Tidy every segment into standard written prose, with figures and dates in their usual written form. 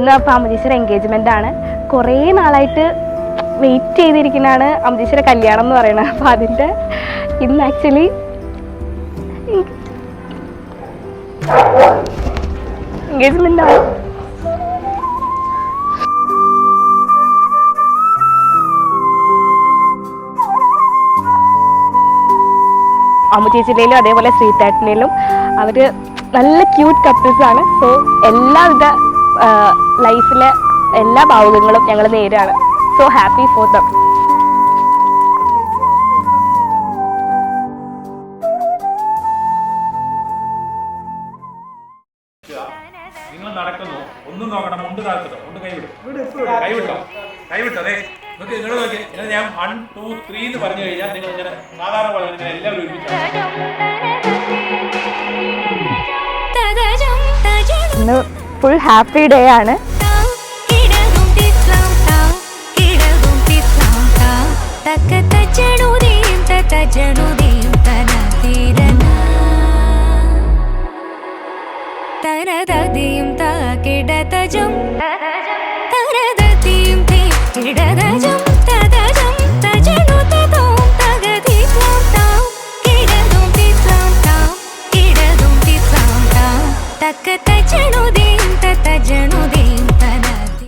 ഇന്ന് അപ്പോൾ അമ്മച്ചീശ്വര എൻഗേജ്മെൻ്റ് ആണ്. കുറേ നാളായിട്ട് വെയിറ്റ് ചെയ്തിരിക്കുന്നതാണ് അമ്മച്ചീശ്വര കല്യാണം എന്ന് പറയുന്നത്. അപ്പോൾ അതിൻ്റെ ഇന്ന് ആക്ച്വലി എൻഗേജ്മെൻ്റ് ആണ്. അമ്മു ചേച്ചിയിലും അതേപോലെ ശ്രീതേട്ടനിലും അവർ നല്ല ക്യൂട്ട് കപ്പിൾസാണ്. സോ എല്ലാവിധ ലൈഫിലെ എല്ലാ ഭാവുകങ്ങളും ഞങ്ങൾ നേരാണ്. So happy for them. നിങ്ങൾ നടക്കുന്നു, ഒന്നും നോക്കണം, മുണ്ട് താഴ്ത്തോ, മുണ്ട് കൈവിട്ടോ അതെ നോക്കി നിങ്ങൾ നോക്കി. ഞാൻ 1 2 3 എന്ന് പറഞ്ഞു കഴിഞ്ഞാൽ നിങ്ങൾ ഇങ്ങനെ സാധാരണ പോലെ എല്ലാവരും ഇന്ന് ഫുൾ ഹാപ്പി ഡേ ആണ്.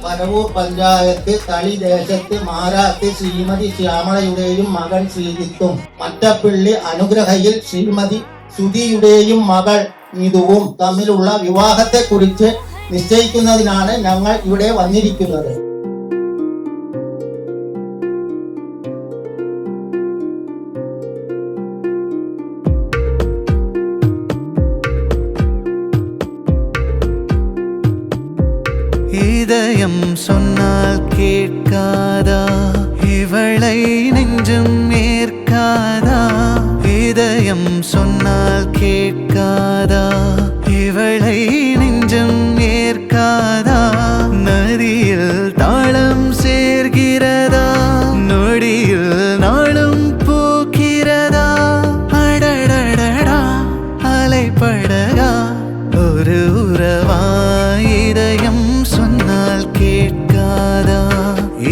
പരവൂർ പഞ്ചായത്ത് തളിദേശത്ത് മാരാത്ത് ശ്രീമതി ശ്യാമളയുടെയും മകൻ ശ്രീജിത്തും മറ്റപ്പള്ളി അനുഗ്രഹയിൽ ശ്രീമതി സുധിയുടെയും മകൾ നീതുവും തമ്മിലുള്ള വിവാഹത്തെക്കുറിച്ച് നിശ്ചയിക്കുന്നതിനാണ് ഞങ്ങൾ ഇവിടെ വന്നിരിക്കുന്നത്. இதயம் சொன்னால் கேட்காதா, இவளை நெஞ்சம் ஏற்காதா. இதயம் சொன்னால் கேட்காதா, இவளை நெஞ்சம் ஏற்காதா. நதியில் தாளம் சேர்கிறதா, நொடியில் நாளும் பூக்கிறதா. அடடடடா அலைப்படகா ஒரு உறவா, இதயம் சொன்னால் கேட்காதா,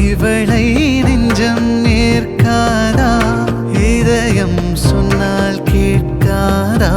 இவளை நெஞ்சம் ஏற்காதா. இதயம் சொன்னால் கேட்காதா.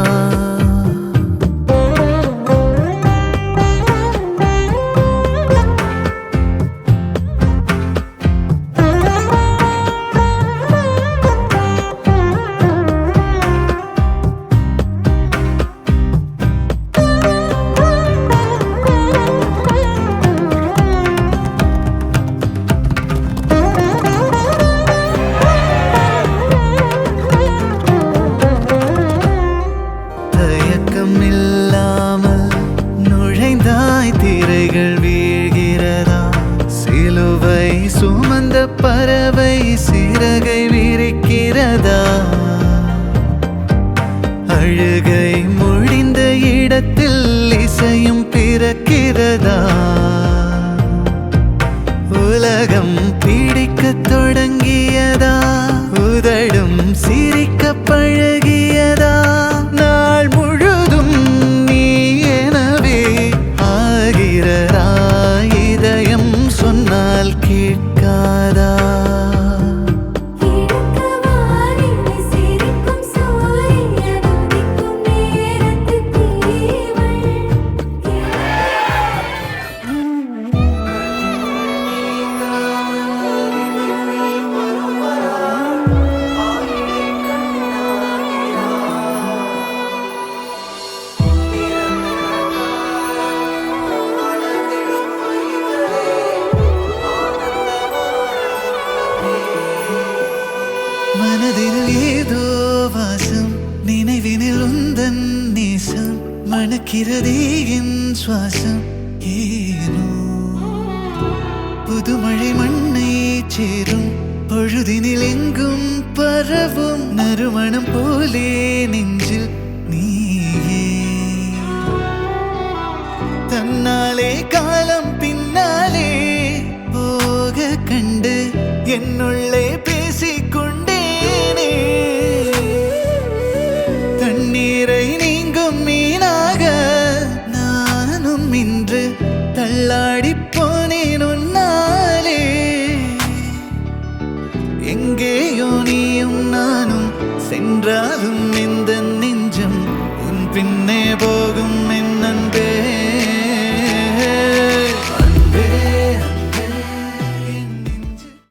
சுமந்த பறவை சிறகை விரிக்கிறதா, அழுகை முடிந்த இடத்தில் இசையும் பிறக்கிறதா. உலகம் பிடிக்கத் தொடங்கியதா, உதடும் சிரிக்க பழகியதா. நாள் முழுதும் நீ எனவே ஆகிறதா, இதயம் சொன்னால் கேட்காதா. மனதில் ஏதோ வாசம், நினைவினில் உந்தன் நேசம், மணக்கிறதே என் சுவாசம். ஏனோ புதுமழை மண்ணை சேரும் பொழுதினில் எங்கும் பரவும் நறுமணம் போலே நெஞ்சில் நீயே. தன்னாலே காலம் பின்னாலே போக கண்டு என்னுள்ளே பேசிக்கொண்டேனே. தண்ணீரை நீங்கும் மீனாக நானும் இன்று தள்ளாடிப்போ என்றாலும்